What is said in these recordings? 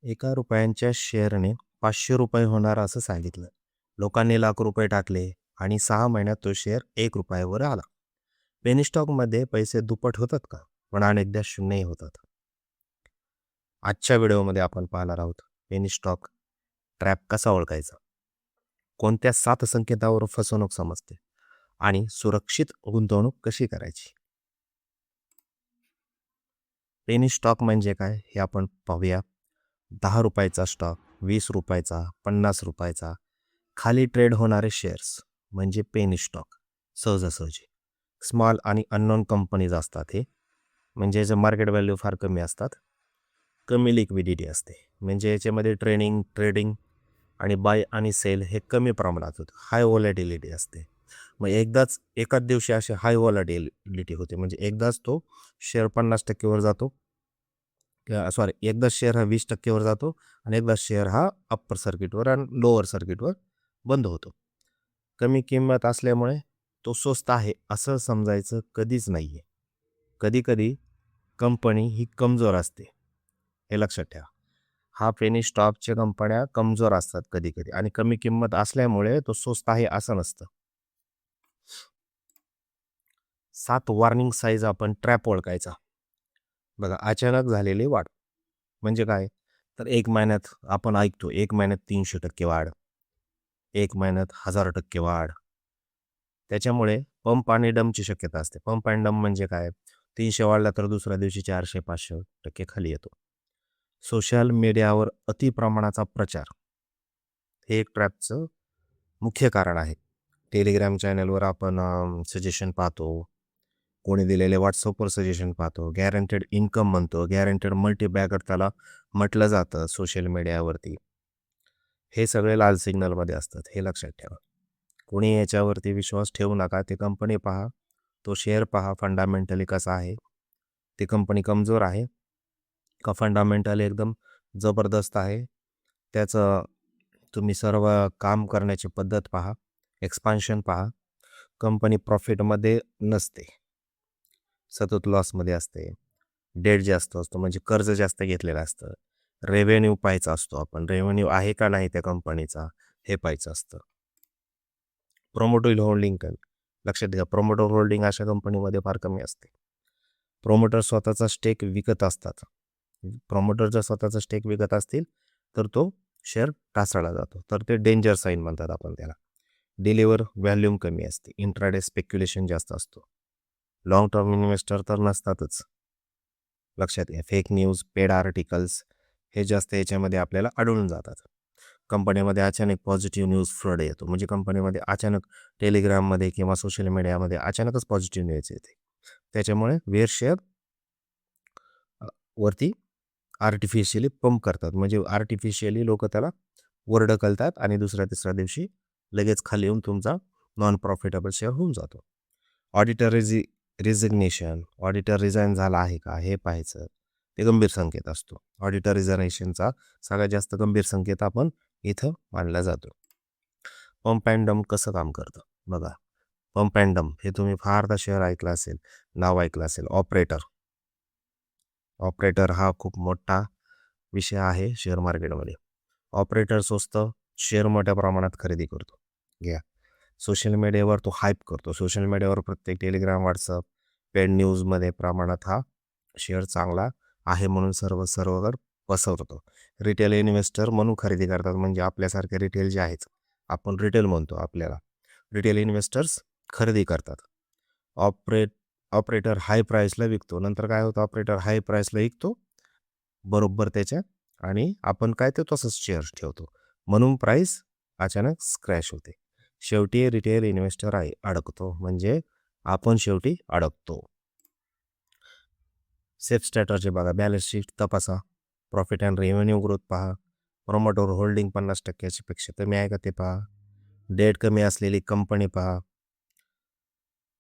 एका रुपयांच्या शेअरने 500 रुपये होणार असं सांगितलं. लोकांनी लाख रुपये टाकले आणि 6 महिन्यात तो शेअर 1 रुपयावर आला. पेनी स्टॉकमध्ये पैसे दुप्पट होतात का? पण अनेकदा शून्यही होतात. आजच्या व्हिडिओमध्ये आपण पाहणार आहोत पेनी स्टॉक ट्रॅप कसा ओळखायचा, कोणत्या 7 संकेतावर फसवणूक समजते आणि सुरक्षित गुंतवणूक कशी करायची. पेनी स्टॉक म्हणजे काय हे आपण पाहूया. 10 रुपयाचा स्टॉक, 20 रुपयाचा, 50 रुपयाचा, खाली ट्रेड होणारे शेअर्स म्हणजे पेनी स्टॉक. सहजासहजी स्मॉल आणि अननोन कंपनीज असतात हे, म्हणजे याचं मार्केट व्हॅल्यू फार कमी असतात. कमी लिक्विडिटी असते, म्हणजे याच्यामध्ये ट्रेडिंग आणि बाय आणि सेल हे कमी प्रमाणात होतं. हाय व्हॉलॅटिलिटी असते. मग एकाच दिवशी अशी हाय व्हॉलॅटिलिटी होते, म्हणजे एकदाच तो शेअर 50%वर जातो, एकदा शेअर हा 20%वर जातो आणि एकदा शेअर हा अप्पर सर्किटवर आणि लोअर सर्किटवर बंद होतो. कमी किंमत असल्यामुळे तो स्वस्त आहे असं समजायचं कधीच नाही आहे. कधीकधी कंपनी ही कमजोर असते, हे लक्षात ठेवा. हा पेनी स्टॉकच्या कंपन्या कमजोर असतात कधीकधी, आणि कमी किंमत असल्यामुळे तो स्वस्त आहे असं नसतं. 7 वॉर्निंग साईज आपण ट्रॅप ओळखायचा. बघा, अचानक झालेली वाढ म्हणजे काय? तर 1 महिन्यात आपण ऐकतो 1 महिन्यात 300% वाढ, 1 महिन्यात 1000% वाढ. त्याच्यामुळे पंप आणि डमची शक्यता असते. पंप आणि डम म्हणजे काय? 300 वाढला तर दुसऱ्या दिवशी 400-500% खाली येतो. सोशल मीडियावर अति प्रमाणाचा प्रचार हे एक ट्रॅपचं मुख्य कारण आहे. टेलिग्राम चॅनलवर आपण सजेशन पाहतो, कोणी दिलेले व्हॉट्सअपवर सजेशन पाहतो, गॅरंटेड इन्कम म्हणतो, गॅरंटेड मल्टीबॅगर त्याला म्हटलं जातं सोशल मीडियावरती. हे सगळे लाल सिग्नलमध्ये असतात, हे लक्षात ठेवा. कोणी याच्यावरती विश्वास ठेवू नका. ते कंपनी पहा, तो शेअर पहा फंडामेंटली कसा आहे, ती कंपनी कमजोर आहे का फंडामेंटली एकदम जबरदस्त आहे. त्याचं तुम्ही सर्व काम करण्याची पद्धत पहा, एक्सपान्शन पहा. कंपनी प्रॉफिटमध्ये नसते, सतत लॉसमध्ये असते, डेट जास्त असतो म्हणजे कर्ज जास्त घेतलेलं असतं. रेव्हेन्यू पाहायचा असतो, आपण रेव्हेन्यू आहे का नाही त्या कंपनीचा हे पाहायचं असतं. प्रोमोटर होल्डिंग लक्षात घ्या, प्रोमोटर होल्डिंग अशा कंपनीमध्ये फार कमी असते. प्रोमोटर स्वतःचा स्टेक विकत असतात. प्रोमोटर जर स्वतःचा स्टेक विकत असतील तर तो शेअर ढासळला जातो, तर ते डेंजर साईन म्हणतात आपण त्याला. डिलिव्हर व्हॅल्यूम कमी असते, इंट्राडे स्पेक्युलेशन जास्त असतो. लॉंग टर्म इन्व्हेस्टर तर नसतातच, लक्षात घ्या. फेक न्यूज, पेड आर्टिकल्स हे जास्त याच्यामध्ये आपल्याला आढळून जातात. कंपनीमध्ये अचानक पॉझिटिव्ह न्यूज फ्लड येतो, म्हणजे कंपनीमध्ये अचानक टेलिग्राममध्ये किंवा सोशल मीडियामध्ये अचानकच पॉझिटिव्ह न्यूज येते. त्याच्यामुळे वेअर शेअर वरती आर्टिफिशियली पंप करतात, म्हणजे आर्टिफिशियली लोक त्याला वर ढकलतात आणि दुसऱ्या तिसऱ्या दिवशी लगेच खाली येऊन तुमचा नॉन प्रॉफिटेबल शेअर होऊन जातो. ऑडिटर रिझिग्नेशन, ऑडिटर रिझाईन झाला आहे का हे पाहायचं, ते गंभीर संकेत असतो. ऑडिटर रिझर्नेशनचा सगळ्यात जास्त गंभीर संकेत आपण इथं मानला जातो. पंप अँड डंप कसं काम करतं बघा. पंप अँड डंप हे तुम्ही फारदा शेअर ऐकलं असेल, नाव ऐकलं असेल. ऑपरेटर हा खूप मोठा विषय आहे शेअर मार्केटमध्ये. ऑपरेटर स्वस्त शेअर मोठ्या प्रमाणात खरेदी करतो. घ्या, सोशल मीडियावर तो हाईप करतो. सोशल मीडियावर प्रत्येक टेलिग्राम, व्हॉट्सअप, पेड न्यूजमध्ये प्रमाणात हा शेअर चांगला आहे म्हणून सर्वकडे पसरतो. रिटेल इन्व्हेस्टर म्हणून खरेदी करतात, म्हणजे आपल्यासारखे रिटेल जे आहेत, आपण रिटेल म्हणतो, आपल्याला रिटेल इन्व्हेस्टर्स खरेदी करतात. ऑपरेटर हाय प्राईसला विकतो. नंतर काय होतं, ऑपरेटर हाय प्राईसला विकतो बरोबर त्याच्या, आणि आपण काय ते तसंच शेअर ठेवतो, म्हणून प्राईस अचानक क्रॅश होते. शेवटी रिटेल इन्व्हेस्टर अडकतो, म्हणजे आपण शेवटी अडकतो. सेफ स्ट्रॅटर्जी बघा, बॅलन्स शीट तपासा, प्रॉफिट अँड रेव्हेन्यू ग्रोथ पहा, प्रोमोटर होल्डिंग 50%ची पेक्षा कमी आहे का ते पहा, डेट कमी असलेली कंपनी पहा,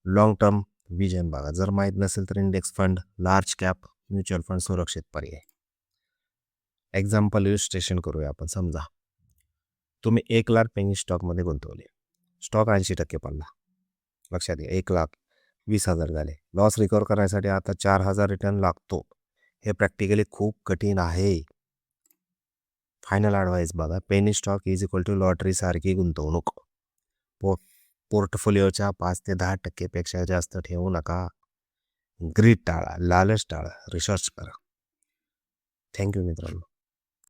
लॉंग टर्म विजन बघा. जर माहीत नसेल तर index fund, large cap mutual fund सुरक्षित पर्याय. एक्झाम्पल इलिस्ट्रेशन करूया आपण. समजा तुम्ही 1 लाख पेनी स्टॉकमध्ये गुंतवले, स्टॉक 80% पडला. लक्षात घ्या, 1,20,000 झाले. लॉस रिकवर करण्यासाठी आता 4,000 रिटर्न लागतो. हे प्रॅक्टिकली खूप कठीण आहे. फायनल ॲडवाईस बघा, penny stock is equal to लॉटरीसारखी गुंतवणूक. पोर्टफोलिओच्या 5 ते 10% पेक्षा जास्त ठेवू नका. ग्रीड टाळा, लालच टाळा, रिसर्च करा. थँक्यू मित्रांनो.